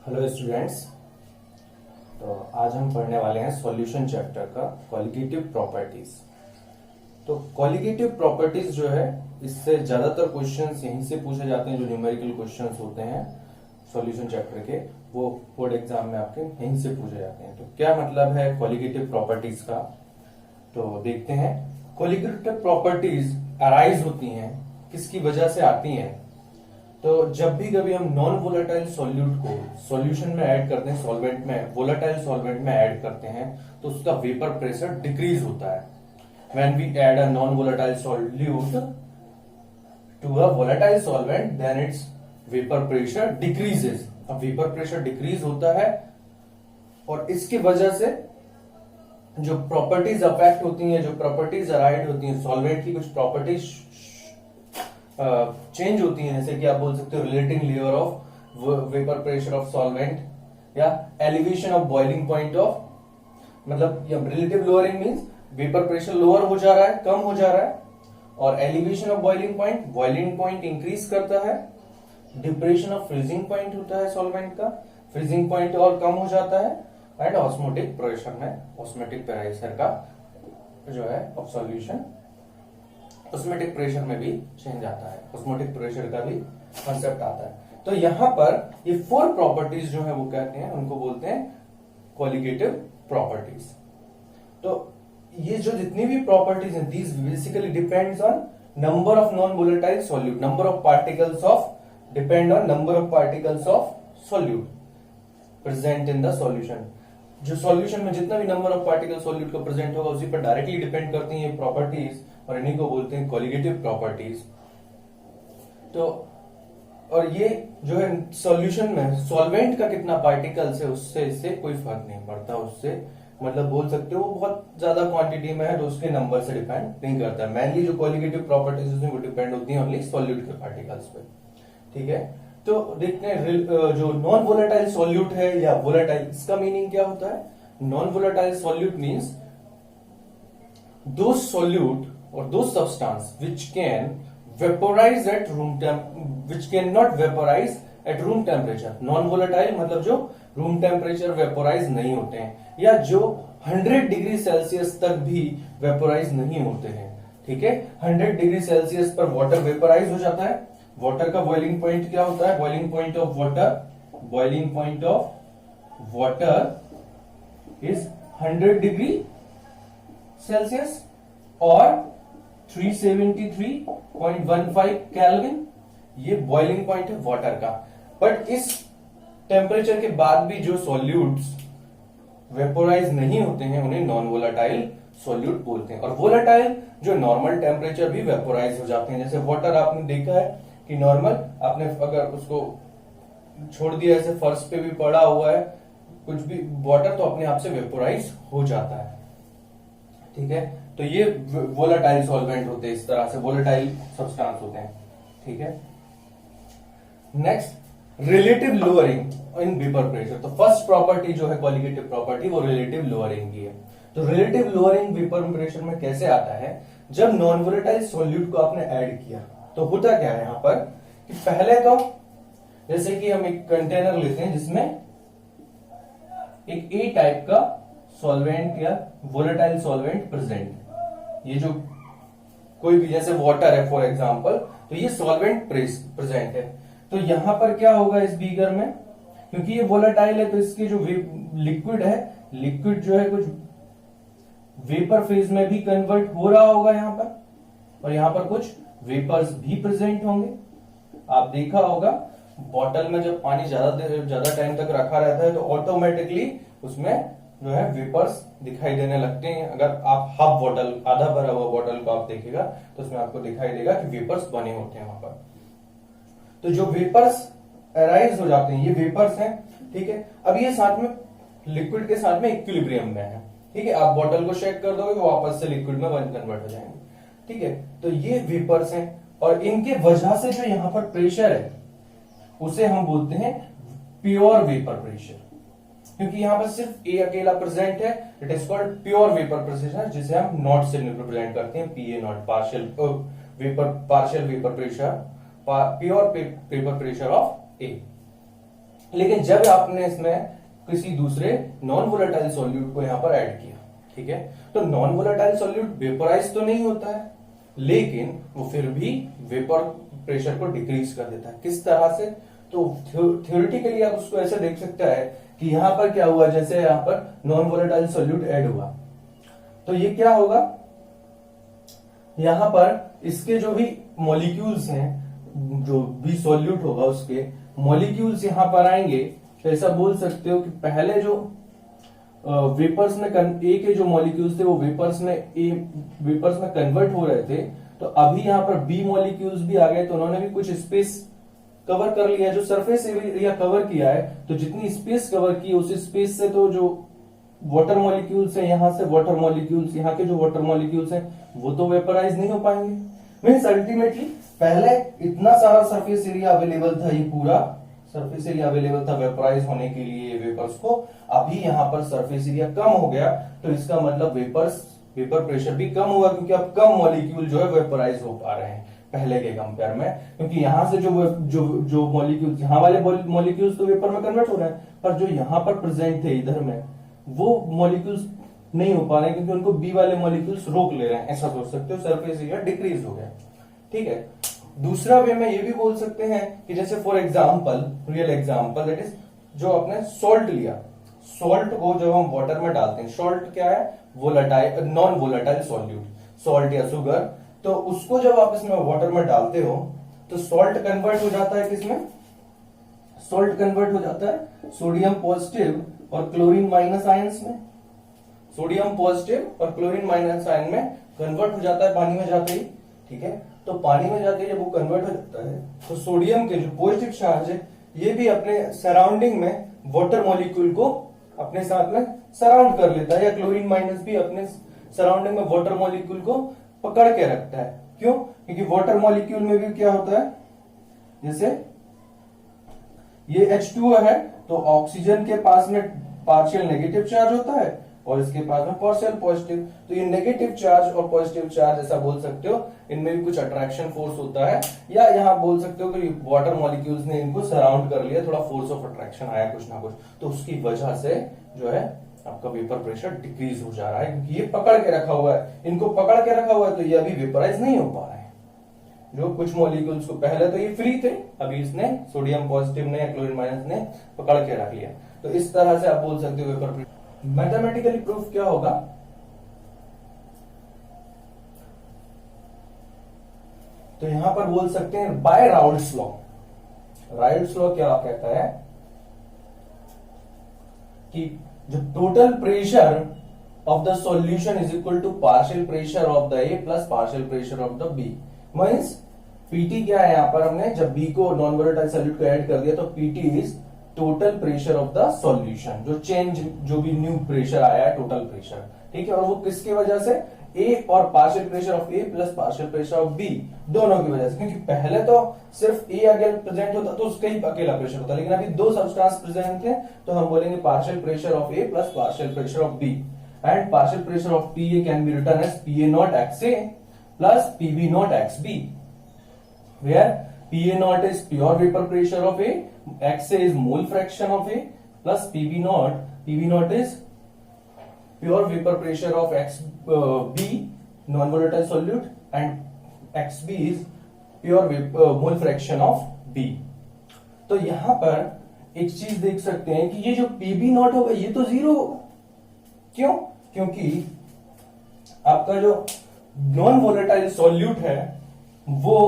Hello students. तो आज हम पढ़ने वाले हैं सॉल्यूशन चैप्टर का क्वालिटेटिव प्रॉपर्टीज। तो क्वालिटेटिव प्रॉपर्टीज जो है इससे ज्यादातर क्वेश्चंस यहीं से पूछे जाते हैं। जो न्यूमेरिकल क्वेश्चंस होते हैं सॉल्यूशन चैप्टर के, वो बोर्ड एग्जाम में आपके यहीं से पूछे जाते हैं। तो क्या मतलब है क्वालिटेटिव प्रॉपर्टीज का, तो देखते हैं। क्वालिटेटिव प्रॉपर्टीज अराइज होती हैं, किसकी वजह से आती हैं? तो जब भी कभी हम नॉन वोलेटाइल सॉल्यूट को सॉल्यूशन में ऐड करते हैं, सॉल्वेंट में, वोलेटाइल सॉल्वेंट में ऐड करते हैं, तो उसका वेपर प्रेशर डिक्रीज होता है। When we add a non volatile solute to a volatile solvent then its vapour pressure decreases. अब वेपर प्रेशर डिक्रीज होता है और इसकी वजह से जो प्रॉपर्टीज अफेक्ट होती हैं, जो प्रॉपर्टीज अराइड होती हैं, सॉल्वेंट की कुछ प्रॉपर्टीज चेंज होती हैं। जैसे कि आप बोल सकते हो relating layer of vapour pressure of solvent, या elevation of boiling point of, मतलब relative lowering means vapour pressure lower हो जा रहा है, कम हो जा रहा है, और elevation of boiling point increase करता है। डिप्रेशन ऑफ फ्रीजिंग पॉइंट होता है सॉल्वेंट का, फ्रीजिंग पॉइंट और कम हो जाता है। एंड ऑस्मोटिक प्रेशर में, ऑस्मोटिक प्रेशर का जो है ऑफ सॉल्यूशन, ऑस्मोटिक प्रेशर में भी चेंज आता है, ऑस्मोटिक प्रेशर का भी कंसेप्ट आता है। तो यहां पर ये 4 प्रॉपर्टीज जो है वो कहते हैं, उनको बोलते हैं क्वालिटेटिव प्रॉपर्टीज। तो ये जो जितनी भी प्रॉपर्टीज हैं, these basically depends on number of non volatile solute, number of particles of, depend on number of particles of solute present in the solution. जो सॉल्यूशन में जितना भी नंबर ऑफ पार्टिकल सॉल्यूट को प्रेजेंट होगा उसी पर directly depend करती हैं ये प्रॉपर्टीज, और इन्हीं को बोलते हैं क्वालिटेटिव प्रॉपर्टीज। तो और ये जो है सॉल्यूशन में सॉल्वेंट का कितना पार्टिकल्स है उससे इससे कोई फर्क नहीं पड़ता। उससे मतलब बोल सकते हो वो बहुत ज्यादा क्वांटिटी में है तो उसके नंबर से डिपेंड नहीं करता। मेनली जो क्वालिटेटिव प्रॉपर्टीज वो डिपेंड होती है ओनली सॉल्यूट के पार्टिकल्स पे। ठीक है, तो देखते हैं जो नॉन वोलेटाइल सॉल्यूट है या वोलेटाइल, इसका मीनिंग क्या होता है? नॉन वोलेटाइल सॉल्यूट मींस दो solute or those substance which can vaporize at which cannot vaporize at room temperature। Non volatile मतलब जो रूम टेम्परेचर वेपोराइज नहीं होते हैं, या जो 100 डिग्री सेल्सियस तक भी वेपोराइज नहीं होते हैं। ठीक है, 100 डिग्री सेल्सियस पर वाटर वेपोराइज हो जाता है। वाटर का बॉइलिंग पॉइंट क्या होता है? Boiling point of water is 100 degree Celsius और 373.15 केल्विन, ये बॉइलिंग पॉइंट है वाटर का। बट इस टेम्परेचर के बाद भी जो सॉल्यूट्स वेपोराइज नहीं होते हैं उन्हें नॉन वोलेटाइल सॉल्यूट बोलते हैं। और वोलेटाइल जो नॉर्मल टेम्परेचर भी वेपोराइज हो जाते हैं। जैसे वाटर आपने देखा है कि नॉर्मल आपने अगर उसको छोड़ दिया, ऐसे फर्श पे भी पड़ा हुआ है कुछ भी वाटर, तो अपने आप से वेपोराइज हो जाता है। ठीक है, तो ये वोलेटाइल सॉल्वेंट होते हैं, इस तरह से वोलेटाइल सब्सटेंस होते हैं। ठीक है, next relative lowering in vapour pressure. तो फर्स्ट प्रॉपर्टी जो है क्वालिटेटिव प्रॉपर्टी वो रिलेटिव लोअरिंग की है। तो रिलेटिव लोअरिंग वेपर प्रेशर में कैसे आता है? जब नॉन वोलेटाइल सॉल्यूट को आपने ऐड किया तो होता क्या है यहां पर कि पहले तो जैसे कि हम एक कंटेनर लेते हैं जिसमें एक ए टाइप का सॉल्वेंट या वोलेटाइल सॉल्वेंट प्रेजेंट है। ये जो कोई भी जैसे वाटर है फॉर एग्जांपल, तो ये सॉल्वेंट प्रेजेंट है। तो यहां पर क्या होगा इस बीकर में, क्योंकि ये वोलेटाइल है तो इसके जो लिक्विड है, लिक्विड जो है कुछ वेपर फेज में भी कन्वर्ट हो रहा होगा यहां पर, और यहां पर कुछ वेपर्स भी प्रेजेंट होंगे। आप देखा होगा बॉटल में जब पानी ज्यादा टाइम तक रखा रहता है तो ऑटोमेटिकली उसमें जो है वेपर्स दिखाई देने लगते हैं। अगर आप हाफ बॉटल, आधा भरा हुआ बॉटल को आप देखेगा तो उसमें आपको दिखाई देगा कि वेपर्स बने होते हैं वहां पर। तो जो वेपर्स अराइज हो जाते हैं ये वेपर्स हैं। ठीक है, अब ये साथ में लिक्विड के साथ में इक्विलिब्रियम में है। ठीक है, आप बॉटल को शेक कर दोगे वो वापस से लिक्विड में कन्वर्ट हो जाएंगे। ठीक है, तो ये वेपर्स हैं और इनके वजह से जो यहां पर प्रेशर है उसे हम बोलते हैं प्योर वेपर प्रेशर, क्योंकि यहां पर सिर्फ ए अकेला प्रेजेंट है। It is called pure vapour pressure, जिसे हम नॉट से रिप्रेजेंट करते हैं, P A naught, partial vapour pressure, pure vapour pressure of A. लेकिन जब आपने इसमें किसी दूसरे नॉन वोलेटाइल सॉल्यूट को यहां पर ऐड किया, ठीक है, तो नॉन वोलेटाइल सॉल्यूट वेपोराइज तो नहीं होता है, लेकिन वो फिर भी वेपर प्रेशर को डिक्रीज कर देता है। किस तरह से? तो थ्योरेटिकली आप उसको ऐसे देख सकते हैं कि यहां पर क्या हुआ, जैसे यहां पर नॉन वोलेटाइल सॉल्यूट ऐड हुआ, तो ये क्या होगा, यहां पर इसके जो भी मॉलिक्यूल्स हैं, जो भी सॉल्यूट होगा उसके मॉलिक्यूल्स यहां पर आएंगे, तो ऐसा बोल सकते हो कि पहले जो वेपर्स में ए के जो मॉलिक्यूल्स थे वो वेपर्स में कन्वर्ट हो रहे थे, तो अभी यहां पर बी मॉलिक्यूल्स भी आ गए, तो उन्होंने भी कुछ स्पेस कवर कर लिया, जो सरफेस एरिया कवर किया है, तो जितनी स्पेस कवर की उस स्पेस से तो जो वाटर मॉलिक्यूल्स है, यहां से वाटर मॉलिक्यूल्स, यहां के जो वाटर मॉलिक्यूल्स हैं वो तो वेपराइज नहीं हो पाएंगे। मीन्स अल्टीमेटली पहले इतना सारा सरफेस एरिया अवेलेबल था, ये पूरा सरफेस एरिया अवेलेबल था वेपराइज होने के लिए वेपर्स को, अभी यहां पर सरफेस एरिया कम हो गया, तो इसका मतलब वेपर प्रेशर भी कम हुआ, क्योंकि अब कम मॉलिक्यूल जो है वेपराइज हो पा रहे हैं पहले के कंपेयर में, क्योंकि यहां से जो मॉलिक्यूल्स, यहां वाले मॉलिक्यूल्स तो वेपर में कन्वर्ट हो रहे हैं, पर जो यहां पर प्रेजेंट थे इधर में वो मॉलिक्यूल्स नहीं हो पा रहे हैं, क्योंकि उनको बी वाले मॉलिक्यूल्स रोक ले रहे हैं, ऐसा सोच सकते हो, सरफेस एरिया डिक्रीज हो गया। ठीक है, दूसरा वे में ये भी बोल सकते हैं कि जैसे for example, real example, that is जो आपने सॉल्ट लिया, सॉल्ट को जब हम वाटर में डालते हैं, सॉल्ट क्या है, volatile, non volatile solute, salt या शुगर, तो उसको जब आप इसमें वाटर में डालते हो तो सॉल्ट कन्वर्ट हो जाता है किसमें, सॉल्ट कन्वर्ट हो जाता है सोडियम पॉजिटिव और क्लोरीन माइनस आयंस में, सोडियम पॉजिटिव और क्लोरीन माइनस आयन में कन्वर्ट हो जाता है पानी में जाते ही। ठीक है, तो पानी में जाते ही जब वो कन्वर्ट हो जाता है तो सोडियम के जो पॉजिटिव चार्ज है ये भी अपने सराउंडिंग में वाटर मॉलिक्यूल को अपने साथ में सराउंड कर लेता है, या क्लोरीन माइनस भी अपने सराउंडिंग में वाटर मॉलिक्यूल को पकड़ के रखता है। क्यों? क्योंकि वाटर मॉलिक्यूल में भी क्या होता है, जैसे ये H2O है तो ऑक्सीजन के पास में पार्शियल नेगेटिव चार्ज होता है और इसके पास में पार्शियल पॉजिटिव, तो ये नेगेटिव चार्ज और पॉजिटिव चार्ज ऐसा बोल सकते हो, इनमें भी कुछ अट्रैक्शन फोर्स होता है, या यहां बोल सकते हो कि वाटर मॉलिक्यूल्स ने इनको सराउंड कर लिया, थोड़ा फोर्स ऑफ अट्रैक्शन आया कुछ ना कुछ, तो उसकी वजह से जो है आपका वेपर प्रेशर डिक्रीज हो जा रहा है, क्योंकि ये पकड़ के रखा हुआ है, इनको पकड़ के रखा हुआ है, तो ये अभी वेपराइज नहीं हो पा रहा है। जो कुछ मॉलिक्यूल्स को पहले तो ये फ्री थे, अभी इसने सोडियम पॉजिटिव ने या क्लोरीन माइनस ने पकड़ के रख लिया, तो इस तरह से आप बोल सकते हो वेपर प्रेशर। मैथमेटिकली प्रूफ क्या होगा, तो यहां पर बोल सकते हैं by Raoult's law. Raoult's law क्या कहता है कि जो total pressure of the solution is equal to partial pressure of the A plus partial pressure of the B. Means PT क्या है, यहां पर हमने जब बी को नॉन वोलेटाइल सॉल्यूट को ऐड कर दिया तो PT is total pressure of the solution, जो चेंज, जो भी न्यू प्रेशर आया है, टोटल प्रेशर। ठीक है, और वो किसकी वजह से, ए और partial pressure of A plus partial pressure of B, दोनों की वजह से, क्योंकि पहले तो सिर्फ ए अगर प्रेजेंट होता तो उसका ही अकेला प्रेशर होता, लेकिन अभी दो सब्सटेंस प्रेजेंट थे तो हम बोलेंगे partial pressure of A plus partial pressure of B, and partial pressure of P A can be written as P A naught X A plus P B naught X B, where PA naught is pure vapor pressure of A, XA is mole fraction of A, plus PB naught is pure vapor pressure of B, non-volatile solute, and XB is pure mole fraction of B. तो यहां पर एक चीज देख सकते हैं कि ये जो PB naught होगा ये तो जीरो होगा। क्यों? क्योंकि आपका जो नॉन वोलेटाइल सॉल्यूट है वो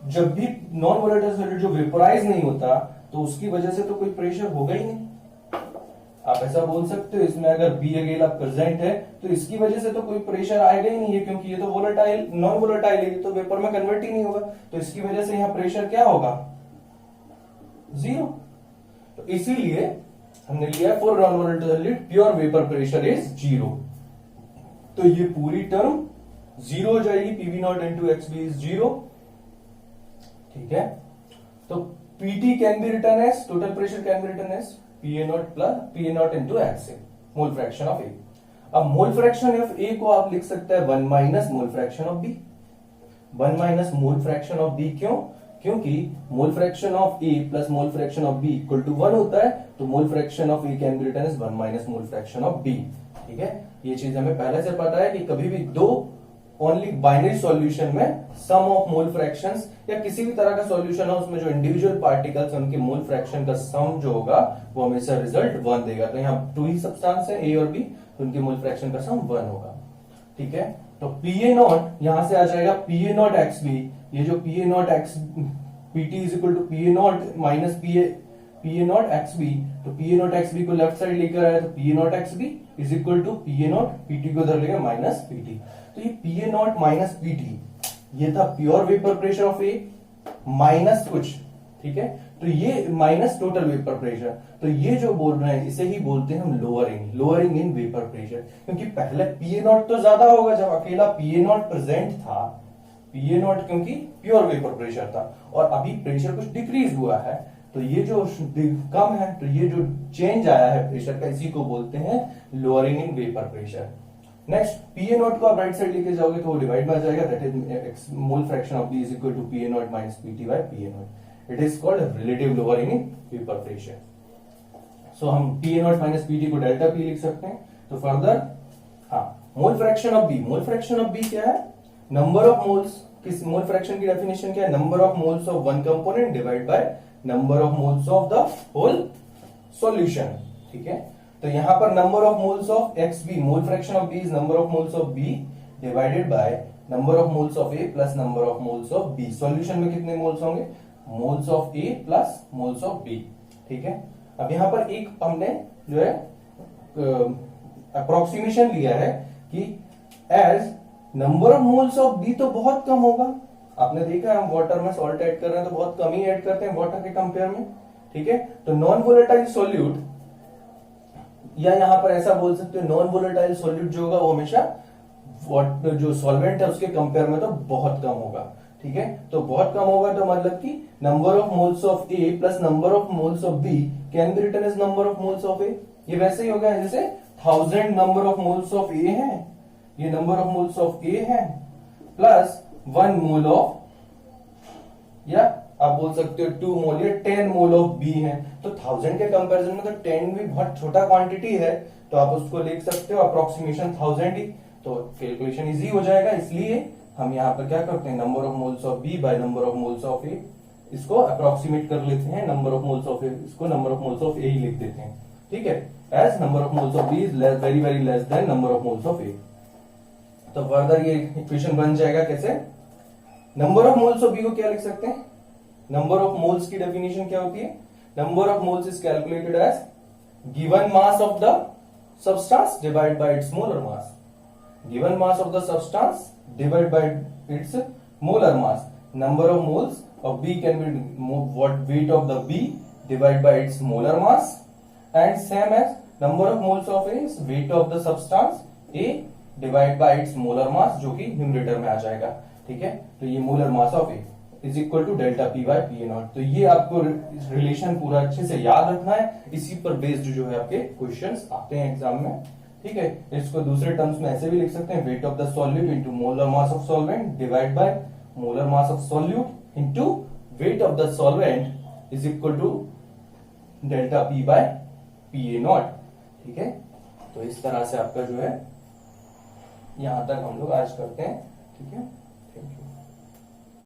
जब भी नॉन वोलेटाइल सॉल्यूट जो वेपोराइज नहीं होता तो उसकी वजह से तो कोई प्रेशर होगा ही नहीं। आप ऐसा बोल सकते हो, इसमें अगर बी अकेला प्रेजेंट है तो इसकी वजह से तो कोई प्रेशर आएगा ही नहीं है, क्योंकि ये तो वोलेटाइल, नॉन वोलेटाइल है, तो वेपर में कन्वर्ट ही नहीं होगा, तो इसकी वजह से यहां प्रेशर क्या होगा, जीरो। तो इसीलिए हमने लिया for non volatile solute pure vapour pressure is zero, तो ये पूरी टर्म जीरो हो जाएगी, P V naught into X B is zero. ठीक है, तो P T can be written as, total pressure can be written as P A naught plus P A naught into X A, mole fraction of A. अब mole fraction of ए को आप लिख सकते हैं 1 minus mole fraction of B, 1 minus mole fraction of B. क्यों? क्योंकि mole fraction of A plus mole fraction of B equal to 1 होता है, तो mole fraction of A can be written as 1 minus mole fraction of B. ठीक है, ये चीज हमें पहले से पता है कि कभी भी दो ओनली बाइनरी सॉल्यूशन में सम ऑफ मोल फ्रैक्शंस या किसी भी तरह का सॉल्यूशन है उसमें जो इंडिविजुअल पार्टिकल्स है उनके मोल फ्रैक्शन का सम जो होगा वो हमेशा रिजल्ट 1 देगा। तो यहाँ 2 ही सब्सटेंस है ए और बी, तो उनके मोल फ्रैक्शन का सम 1 होगा। ठीक है, तो पीए नॉट यहां से आ जाएगा पीए नॉट एक्स बी, ये जो P A naught X P T is equal to P A naught minus P A naught X B, तो पीए नॉट एक्स बी को लेफ्ट साइड लेकर आया तो P A naught X B is equal to P A naught P T को उधर लेगा माइनस पीटी। तो ये पीए नॉट माइनस पीटी ये था pure vapour pressure of A minus कुछ। ठीक है, तो ये माइनस टोटल वेपर प्रेशर, तो ये जो बोल रहे हैं इसे ही बोलते हैं हम लोअरिंग इन वेपर प्रेशर, क्योंकि पहले पीए नॉट तो ज्यादा होगा जब अकेला पीए नॉट प्रेजेंट था, पीए नॉट क्योंकि प्योर वेपर प्रेशर था, और अभी प्रेशर कुछ डिक्रीज हुआ है तो ये जो कम है, तो ये जो चेंज आया है प्रेशर का इसी को बोलते हैं lowering in vapour pressure. Next PA not को आप राइट साइड लेके जाओगे तो वो डिवाइड में आ जाएगा, that is mole fraction of B is equal to P A naught minus P T by P A naught. It is called relative lowering in vapour pressure. So हम पीए नॉट माइनस पीटी को delta P लिख सकते हैं। तो further mole fraction of B, mole fraction of B क्या है, number of moles, किस mole fraction की डेफिनेशन क्या है, number of moles of one component divide by number of moles of the whole solution. ठीक है, तो यहां पर number of moles of X B, mole fraction of B is number of moles of B divided by number of moles of A plus number of moles of B. Solution में कितने moles होंगे, moles of A plus moles of B. ठीक है, अब यहां पर एक हमने जो है अप्रोक्सीमेशन लिया है कि as number of moles of B तो बहुत कम होगा, आपने देखा है हम वाटर में सॉल्ट ऐड कर रहे हैं तो बहुत कम ही ऐड करते हैं वाटर के कंपेयर में। ठीक है, तो नॉन वोलेटाइल सॉल्यूट, या यहां पर ऐसा बोल सकते हो नॉन वोलेटाइल सॉल्यूट जो होगा वो हमेशा जो सॉल्वेंट है उसके कंपेयर में तो बहुत कम होगा। ठीक है, तो बहुत कम होगा तो मतलब कि number of moles of A plus number of moles of B can be written as number of moles of A. ये वैसे ही होगा जैसे 1000 number of moles of A है, ये number of moles of A है प्लस 1 मोल ऑफ, या आप बोल सकते हो 2 मोल या 10 मोल ऑफ बी है। तो 1000 के कंपैरिजन में तो 10 भी बहुत छोटा क्वांटिटी है, तो आप उसको लिख सकते हो अप्रोक्सीमेशन 1000 ही, तो कैलकुलेशन इजी हो जाएगा। इसलिए हम यहाँ पर क्या करते हैं, number of moles of B by number of moles of A, इसको अप्रोक्सीमेट कर लेते हैं, number of moles of A, इसको number of moles of A ही लिख देते हैं। ठीक है, as number of moles of B is very very less than number of moles of A. तो फर्दर ये इक्वेशन बन जाएगा कैसे, number of moles of B को क्या लिख सकते हैं, नंबर ऑफ मोल्स की डेफिनेशन क्या होती है, number of moles is calculated as given mass of the substance divide by its molar mass, given mass of the substance divide by its molar mass, number of moles of B can be what weight of the B divided by its molar mass, and same as number of moles of A is weight of the substance A divided by its molar mass, जो कि numerator में आ जाएगा। ठीक है, तो ये molar mass of A is equal to delta P by P A naught. तो ये आपको रिलेशन पूरा अच्छे से याद रखना है, इसी पर बेस्ड जो है आपके क्वेश्चंस आते हैं एग्जाम में। ठीक है, इसको दूसरे टर्म्स में ऐसे भी लिख सकते हैं, weight of the solute into molar mass of solvent divide by molar mass of solute into weight of the solvent is equal to delta P by PA not. ठीक है, तो इस तरह से आपका जो है यहां तक हम लोग आज करते हैं। ठीक है, थैंक यू।